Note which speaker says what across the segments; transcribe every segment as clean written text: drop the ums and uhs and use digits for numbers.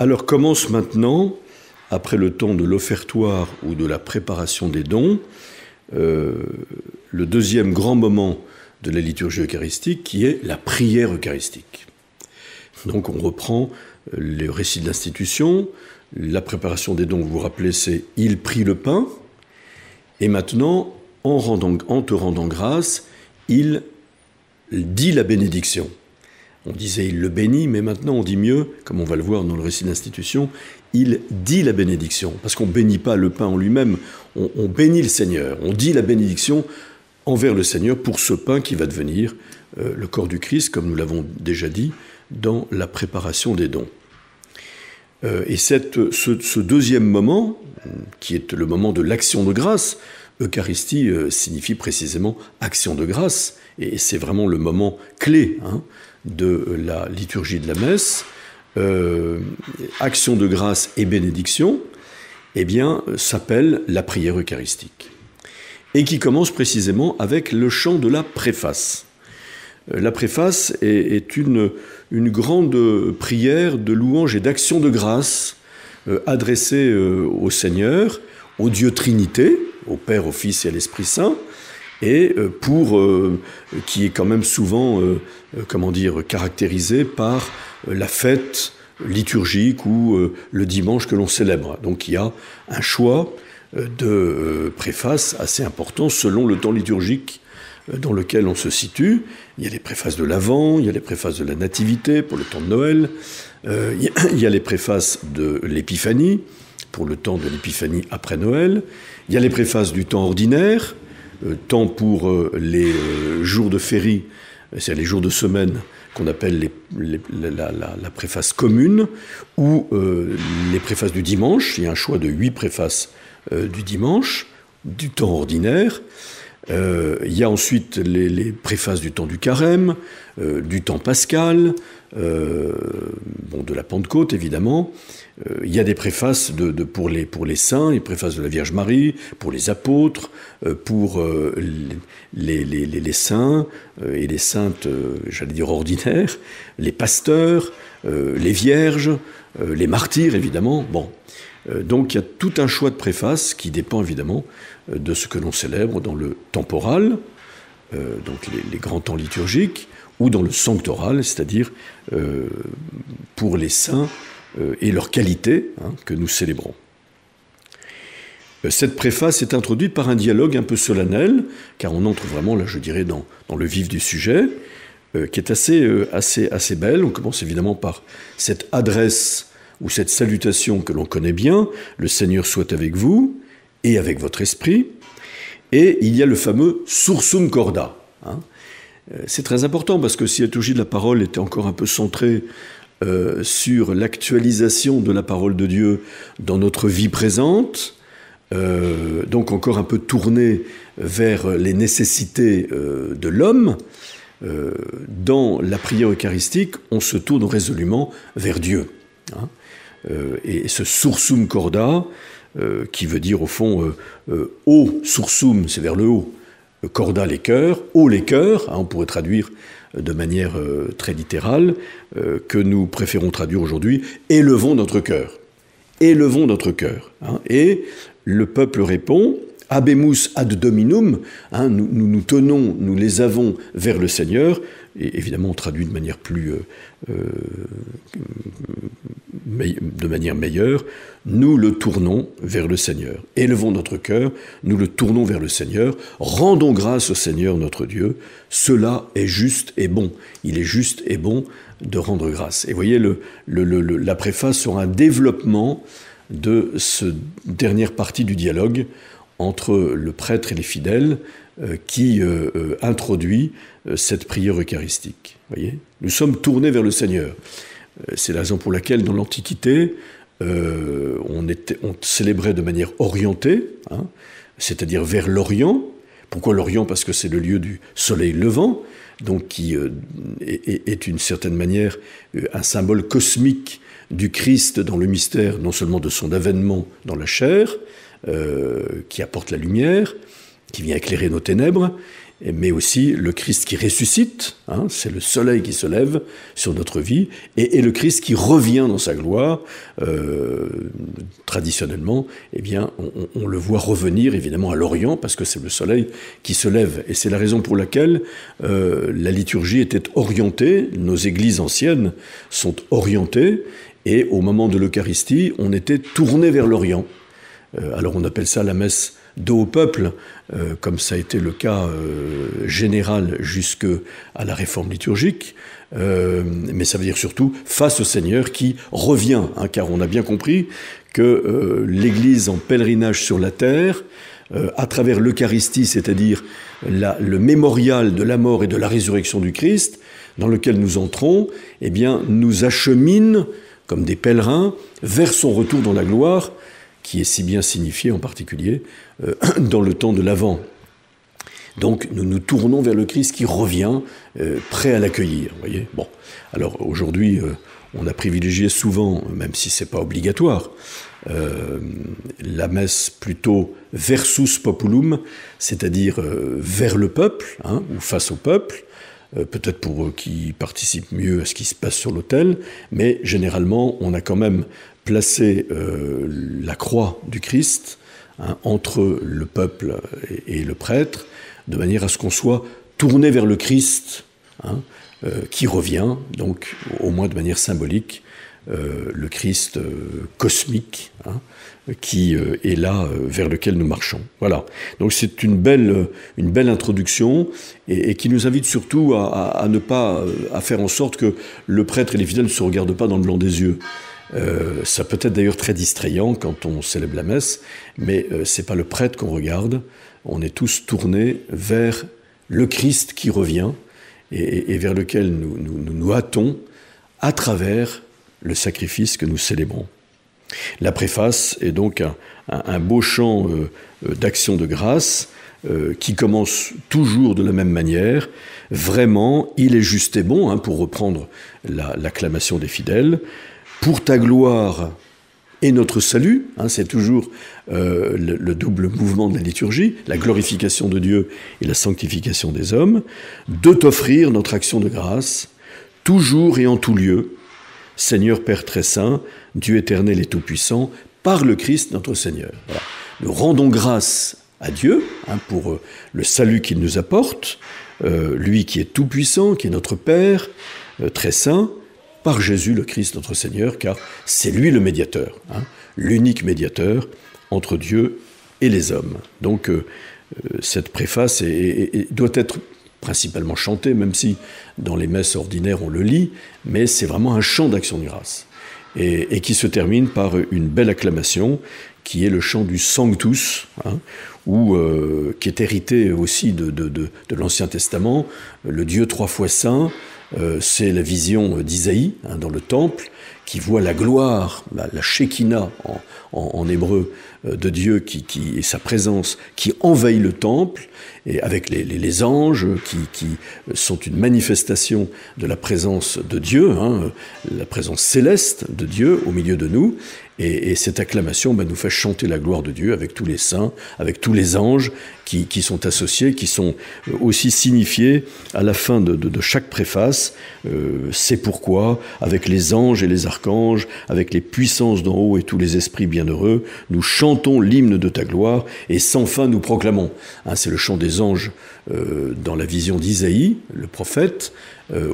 Speaker 1: Alors commence maintenant, après le temps de l'offertoire ou de la préparation des dons, le deuxième grand moment de la liturgie eucharistique qui est la prière eucharistique. Donc on reprend le récit de l'institution, la préparation des dons, vous vous rappelez, c'est « il prit le pain » et maintenant, en te rendant grâce, il dit la bénédiction. On disait « il le bénit », mais maintenant on dit mieux, comme on va le voir dans le récit de l'institution, il dit la bénédiction, parce qu'on ne bénit pas le pain en lui-même, on bénit le Seigneur, on dit la bénédiction envers le Seigneur pour ce pain qui va devenir le corps du Christ, comme nous l'avons déjà dit, dans la préparation des dons. Et ce deuxième moment, qui est le moment de l'action de grâce, Eucharistie signifie précisément action de grâce, et c'est vraiment le moment clé de la liturgie de la messe, action de grâce et bénédiction, eh bien, s'appelle la prière eucharistique. Et qui commence précisément avec le chant de la préface. La préface est une grande prière de louange et d'action de grâce adressée au Seigneur, au Dieu Trinité, au Père, au Fils et à l'Esprit Saint, et qui est quand même souvent, caractérisée par la fête liturgique ou le dimanche que l'on célèbre. Donc il y a un choix de préfaces assez important selon le temps liturgique dans lequel on se situe. Il y a les préfaces de l'Avent, il y a les préfaces de la Nativité pour le temps de Noël, il y a les préfaces de l'Épiphanie pour le temps de l'Épiphanie après Noël, il y a les préfaces du temps ordinaire, tant pour les jours de férie, c'est-à-dire les jours de semaine qu'on appelle la préface commune, ou les préfaces du dimanche. Il y a un choix de 8 préfaces du dimanche, du temps ordinaire. Il y a ensuite les préfaces du temps du carême, du temps pascal, de la Pentecôte évidemment. Il y a des préfaces pour les saints, les préfaces de la Vierge Marie, pour les apôtres, pour les saints et les saintes, j'allais dire ordinaires, les pasteurs, les vierges, les martyrs évidemment. Donc il y a tout un choix de préfaces qui dépend évidemment de ce que l'on célèbre dans le temporal, donc les grands temps liturgiques, ou dans le sanctoral, c'est-à-dire pour les saints et leur qualité que nous célébrons. Cette préface est introduite par un dialogue un peu solennel, car on entre vraiment, là je dirais, dans le vif du sujet, qui est assez belle. On commence évidemment par cette adresse ou cette salutation que l'on connaît bien, « Le Seigneur soit avec vous et avec votre esprit ». Et il y a le fameux « Sursum corda ». C'est très important parce que si la liturgie de la parole était encore un peu centrée sur l'actualisation de la parole de Dieu dans notre vie présente, donc encore un peu tournée vers les nécessités de l'homme, dans la prière eucharistique, on se tourne résolument vers Dieu. Et ce sursum corda, qui veut dire au fond haut sursum, c'est vers le haut, corda les cœurs, haut les cœurs, on pourrait traduire de manière très littérale, que nous préférons traduire aujourd'hui, élevons notre cœur. Élevons notre cœur. Et le peuple répond, habemus ad dominum, nous tenons, nous les avons vers le Seigneur, et évidemment on traduit de manière meilleure, nous le tournons vers le Seigneur. Élevons notre cœur, nous le tournons vers le Seigneur, rendons grâce au Seigneur notre Dieu, cela est juste et bon. Il est juste et bon de rendre grâce. Et vous voyez, la préface sur un développement de cette dernière partie du dialogue entre le prêtre et les fidèles qui introduit cette prière eucharistique. Voyez, nous sommes tournés vers le Seigneur. C'est la raison pour laquelle, dans l'Antiquité, on célébrait de manière orientée, c'est-à-dire vers l'Orient. Pourquoi l'Orient ? Parce que c'est le lieu du soleil levant, donc qui est d'une certaine manière un symbole cosmique du Christ dans le mystère, non seulement de son avènement dans la chair, qui apporte la lumière, qui vient éclairer nos ténèbres, mais aussi le Christ qui ressuscite, hein, c'est le soleil qui se lève sur notre vie, et le Christ qui revient dans sa gloire. Traditionnellement, eh bien, on le voit revenir évidemment à l'Orient, parce que c'est le soleil qui se lève, et c'est la raison pour laquelle la liturgie était orientée, nos églises anciennes sont orientées, et au moment de l'Eucharistie, on était tourné vers l'Orient. Alors on appelle ça la messe dos au peuple, comme ça a été le cas général jusqu'à la réforme liturgique, mais ça veut dire surtout face au Seigneur qui revient, hein, car on a bien compris que l'Église en pèlerinage sur la terre, à travers l'Eucharistie, c'est-à-dire le mémorial de la mort et de la résurrection du Christ, dans lequel nous entrons, eh bien, nous achemine comme des pèlerins vers son retour dans la gloire, qui est si bien signifié en particulier dans le temps de l'Avent. Donc nous nous tournons vers le Christ qui revient, prêt à l'accueillir. Voyez. Bon, alors aujourd'hui, on a privilégié souvent, même si c'est pas obligatoire, la messe plutôt versus populum, c'est-à-dire vers le peuple, hein, ou face au peuple, peut-être pour eux qui participent mieux à ce qui se passe sur l'autel, mais généralement, on a quand même placé la croix du Christ, hein, entre le peuple et le prêtre, de manière à ce qu'on soit tourné vers le Christ, hein, qui revient, donc au moins de manière symbolique, le Christ cosmique, hein, qui est là, vers lequel nous marchons. Voilà. Donc c'est une belle introduction et qui nous invite surtout à ne pas, à faire en sorte que le prêtre et les fidèles ne se regardent pas dans le blanc des yeux. Ça peut être d'ailleurs très distrayant quand on célèbre la messe, mais c'est pas le prêtre qu'on regarde. On est tous tournés vers le Christ qui revient et vers lequel nous hâtons à travers le sacrifice que nous célébrons. La préface est donc un beau chant d'action de grâce qui commence toujours de la même manière. Vraiment, il est juste et bon, hein, pour reprendre l'acclamation des fidèles. Pour ta gloire et notre salut, hein, c'est toujours le double mouvement de la liturgie, la glorification de Dieu et la sanctification des hommes, de t'offrir notre action de grâce, toujours et en tout lieu, Seigneur Père très saint, Dieu éternel et tout-puissant, par le Christ notre Seigneur. Voilà. Nous rendons grâce à Dieu, hein, pour le salut qu'il nous apporte, lui qui est tout-puissant, qui est notre Père, très saint, par Jésus le Christ notre Seigneur, car c'est lui le médiateur, hein, l'unique médiateur entre Dieu et les hommes. Donc cette préface doit être principalement chantée, même si dans les messes ordinaires on le lit, mais c'est vraiment un chant d'action de grâce, et qui se termine par une belle acclamation, qui est le chant du Sanctus, hein, qui est hérité aussi de l'Ancien Testament, le Dieu trois fois saint. C'est la vision d'Isaïe, hein, dans le temple, qui voit la gloire, la Shekinah en hébreu, de Dieu et sa présence qui envahit le temple, et avec les anges qui sont une manifestation de la présence de Dieu, hein, la présence céleste de Dieu au milieu de nous. Et cette acclamation nous fait chanter la gloire de Dieu avec tous les saints, avec tous les anges qui sont associés, qui sont aussi signifiés à la fin de chaque préface. C'est pourquoi, avec les anges et les archanges, avec les puissances d'en haut et tous les esprits bienheureux, nous chantons l'hymne de ta gloire et sans fin nous proclamons. Hein, c'est le chant des anges dans la vision d'Isaïe, le prophète,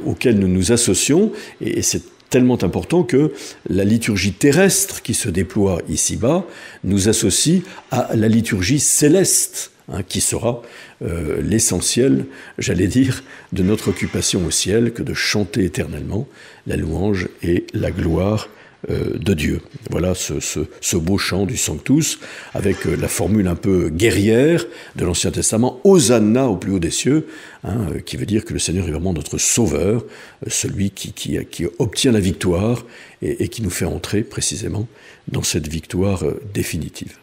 Speaker 1: auquel nous nous associons, et c'est tellement important que la liturgie terrestre qui se déploie ici-bas nous associe à la liturgie céleste, hein, qui sera l'essentiel, j'allais dire, de notre occupation au ciel, que de chanter éternellement la louange et la gloire de Dieu. Voilà ce beau chant du Sanctus, avec la formule un peu guerrière de l'Ancien Testament, Hosanna au plus haut des cieux, hein, qui veut dire que le Seigneur est vraiment notre sauveur, celui qui obtient la victoire et qui nous fait entrer précisément dans cette victoire définitive.